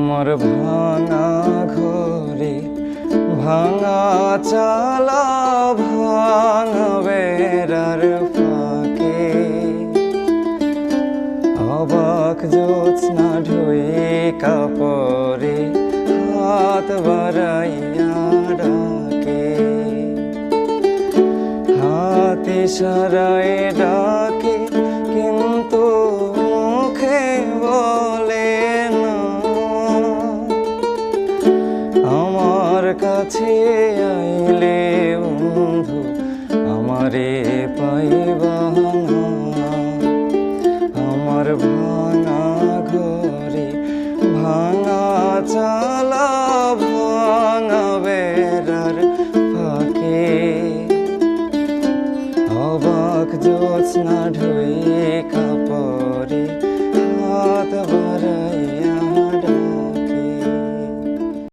আমার ভাঙা ঘরে ভাঙা চালা ভাঙা বেড়ার ফাঁকে অবাক জ্যোৎস্না ঢুয়ে কাপড়ে হাত বাড়াইয়া ডাকে, হাত ইশারায় ডাকে কিন্তু মুখে বলে না। আমার কাছে আইলে বন্ধু আমারে পাইবা না। আমার ভাঙা ঘরে ভাঙা চালা ভাঙা বেড়ার ফাঁকে অবাক জ্যোৎস্না ঢুয়ে